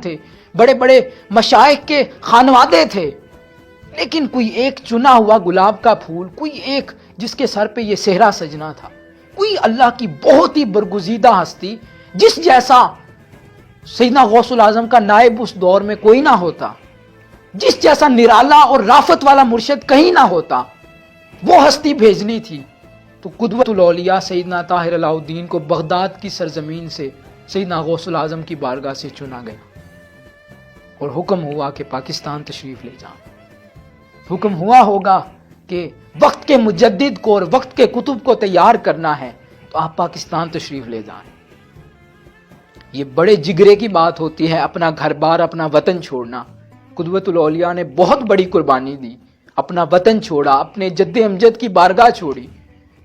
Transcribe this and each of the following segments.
تھے، بڑے بڑے مشائخ کے خانوادے تھے، لیکن کوئی ایک چنا ہوا گلاب کا پھول، کوئی ایک جس کے سر پہ یہ صحرا سجنا تھا، کوئی اللہ کی بہت ہی برگزیدہ ہستی جس جیسا سیدنا غوث الاعظم کا نائب اس دور میں کوئی نہ ہوتا، جس جیسا نرالا اور رافت والا مرشد کہیں نہ ہوتا، وہ ہستی بھیجنی تھی، تو قدوۃ الاولیاء سیدنا طاہر علاء الدین کو بغداد کی سرزمین سے سیدنا غوث الاعظم کی بارگاہ سے چنا گیا اور حکم ہوا کہ پاکستان تشریف لے جائیں۔ حکم ہوا ہوگا کہ وقت کے مجدد کو اور وقت کے کتب کو تیار کرنا ہے تو آپ پاکستان تشریف لے جائیں۔ یہ بڑے جگرے کی بات ہوتی ہے، اپنا گھر بار اپنا وطن چھوڑنا۔ قدوۃ الاولیاء نے بہت بڑی قربانی دی، اپنا وطن چھوڑا، اپنے جد امجد کی بارگاہ چھوڑی۔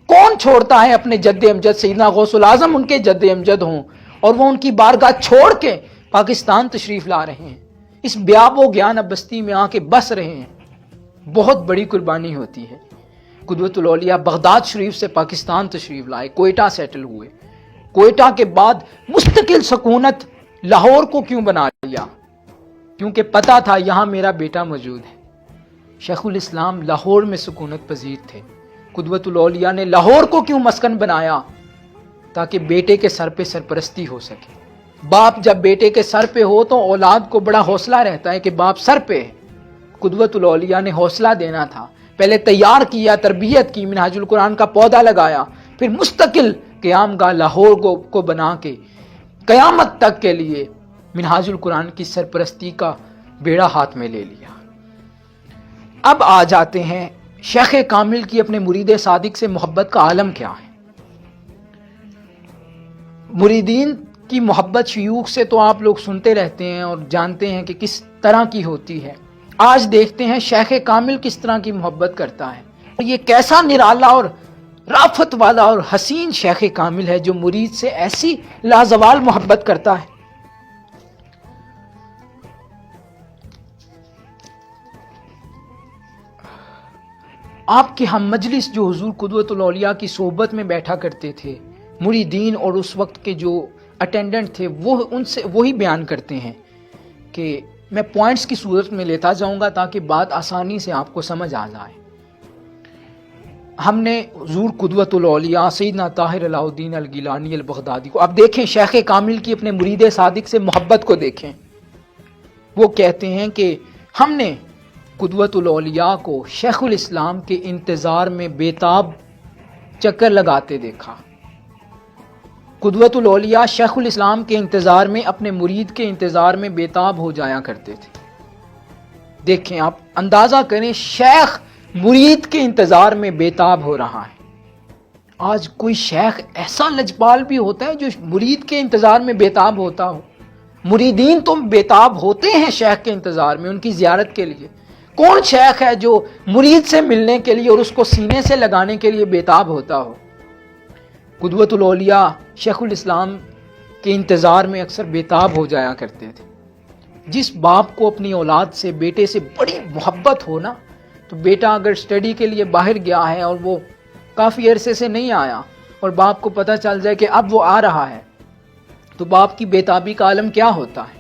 کون چھوڑتا ہے اپنے جد امجد؟ سیدنا غوث الاعظم ان کے جد امجد ہوں اور وہ ان کی بارگاہ چھوڑ کے پاکستان تشریف لا رہے ہیں، اس بیاب و گیان بستی میں آ کے بس رہے ہیں۔ بہت بڑی قربانی ہوتی ہے۔ قدوۃ الاولیاء بغداد شریف سے پاکستان تشریف لائے، کوئٹہ سیٹل ہوئے۔ کوئٹہ کے بعد مستقل سکونت لاہور کو کیوں بنا لیا؟ کیونکہ پتا تھا یہاں میرا بیٹا موجود ہے۔ شیخ الاسلام لاہور میں سکونت پذیر تھے۔ قدوۃ الاولیاء نے لاہور کو کیوں مسکن بنایا؟ تاکہ بیٹے کے سر پہ سرپرستی ہو سکے۔ باپ جب بیٹے کے سر پہ ہو تو اولاد کو بڑا حوصلہ رہتا ہے کہ باپ سر پہ ہے۔ قدوۃ الاولیاء نے حوصلہ دینا تھا، پہلے تیار کیا، تربیت کی، منہاج القرآن کا پودا لگایا، پھر مستقل قیام گاہ لاہور کو بنا کے قیامت تک کے لیے منہاج القرآن کی سرپرستی کا بیڑا ہاتھ میں لے لیا۔ اب آ جاتے ہیں شیخ کامل کی اپنے مرید صادق سے محبت کا عالم کیا ہے۔ مریدین کی محبت شیوخ سے تو آپ لوگ سنتے رہتے ہیں اور جانتے ہیں کہ کس طرح کی ہوتی ہے۔ آج دیکھتے ہیں شیخ کامل کس طرح کی محبت کرتا ہے۔ یہ کیسا نرالا اور رافت والا اور حسین شیخ کامل ہے جو مرید سے ایسی لازوال محبت کرتا ہے۔ آپ کے ہم مجلس جو حضور قدوۃ الاولیاء کی صحبت میں بیٹھا کرتے تھے، مریدین اور اس وقت کے جو اٹینڈنٹ تھے وہ ان سے وہی بیان کرتے ہیں کہ میں پوائنٹس کی صورت میں لیتا جاؤں گا تاکہ بات آسانی سے آپ کو سمجھ آ جائے۔ ہم نے حضور قدوۃ الاولیاء سیدنا طاہر علاء الدین الگیلانی البغدادی کو، اب دیکھیں شیخ کامل کی اپنے مرید صادق سے محبت کو دیکھیں۔ وہ کہتے ہیں کہ ہم نے قدوۃ الاولیاء کو شیخ الاسلام کے انتظار میں بیتاب چکر لگاتے دیکھا۔ قدوۃ الاولیاء شیخ الاسلام کے انتظار میں، اپنے مرید کے انتظار میں بیتاب ہو جایا کرتے تھے۔ دیکھیں آپ اندازہ کریں، شیخ مرید کے انتظار میں بیتاب ہو رہا ہے۔ آج کوئی شیخ ایسا لجپال بھی ہوتا ہے جو مرید کے انتظار میں بیتاب ہوتا ہو؟ مریدین تو بیتاب ہوتے ہیں شیخ کے انتظار میں، ان کی زیارت کے لیے۔ کون شیخ ہے جو مرید سے ملنے کے لیے اور اس کو سینے سے لگانے کے لیے بیتاب ہوتا ہو؟ قدوۃ الاولیاء شیخ الاسلام کے انتظار میں اکثر بیتاب ہو جایا کرتے تھے۔ جس باپ کو اپنی اولاد سے، بیٹے سے بڑی محبت ہو نا، تو بیٹا اگر اسٹڈی کے لیے باہر گیا ہے اور وہ کافی عرصے سے نہیں آیا اور باپ کو پتہ چل جائے کہ اب وہ آ رہا ہے، تو باپ کی بیتابی کا عالم کیا ہوتا ہے؟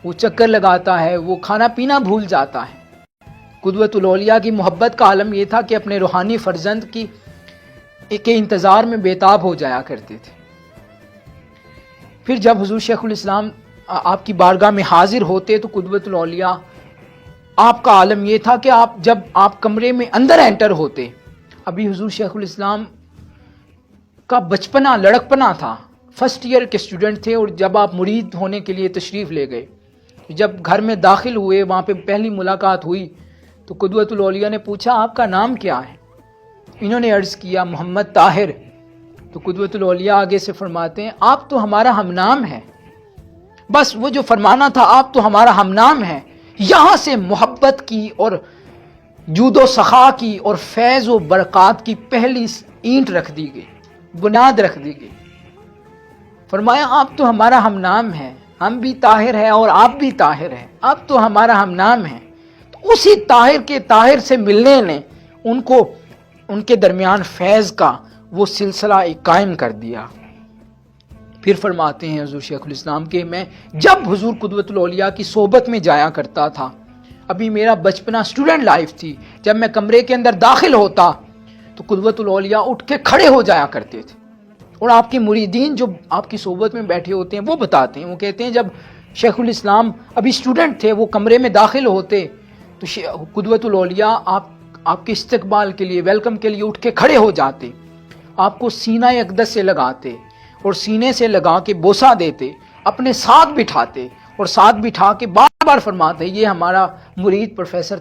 وہ چکر لگاتا ہے، وہ کھانا پینا بھول جاتا ہے۔ قدوۃ الاولیاء کی محبت کا عالم یہ تھا کہ اپنے روحانی فرزند کے انتظار میں بیتاب ہو جایا کرتے تھے۔ پھر جب حضور شیخ الاسلام آپ کی بارگاہ میں حاضر ہوتے تو قدوۃ الاولیاء آپ کا عالم یہ تھا کہ جب آپ کمرے میں اندر انٹر ہوتے، ابھی حضور شیخ الاسلام کا بچپنا، لڑکپنا تھا، فرسٹ ایئر کے اسٹوڈنٹ تھے، اور جب آپ مرید ہونے کے لیے تشریف لے گئے، جب گھر میں داخل ہوئے، وہاں پہ پہلی ملاقات ہوئی تو قدوۃ الاولیاء نے پوچھا آپ کا نام کیا ہے؟ انہوں نے عرض کیا محمد طاہر۔ تو قدوۃ الاولیاء آگے سے فرماتے ہیں آپ تو ہمارا ہم نام ہے۔ بس وہ جو فرمانا تھا آپ تو ہمارا ہم نام ہے، یہاں سے محبت کی اور جود و سخا کی اور فیض و برکات کی پہلی اینٹ رکھ دی گئی، بنیاد رکھ دی گئی۔ فرمایا آپ تو ہمارا ہم نام ہے، ہم بھی طاہر ہیں اور آپ بھی طاہر ہیں، آپ تو ہمارا ہم نام ہے۔ تو اسی طاہر کے طاہر سے ملنے نے ان کے درمیان فیض کا وہ سلسلہ قائم کر دیا۔ پھر فرماتے ہیں حضور شیخ الاسلام کہ میں جب حضور قدوۃ الاولیاء کی صحبت میں جایا کرتا تھا، ابھی میرا بچپنا اسٹوڈنٹ لائف تھی، جب میں کمرے کے اندر داخل ہوتا تو قدوۃ الاولیاء اٹھ کے کھڑے ہو جایا کرتے تھے، اور آپ کے مریدین جو آپ کی صحبت میں بیٹھے ہوتے ہیں وہ بتاتے ہیں، وہ کہتے ہیں جب شیخ الاسلام ابھی اسٹوڈنٹ تھے، وہ کمرے میں داخل ہوتے تو قدوۃ الاولیاء آپ کے استقبال کے لیے، ویلکم کے لیے اٹھ کے کھڑے ہو جاتے، آپ کو سینہ اقدس سے لگاتے اور سینے سے لگا کے بوسہ دیتے، اپنے ساتھ بٹھاتے اور ساتھ بٹھا کے بار بار فرماتے یہ ہمارا مرید پروفیسر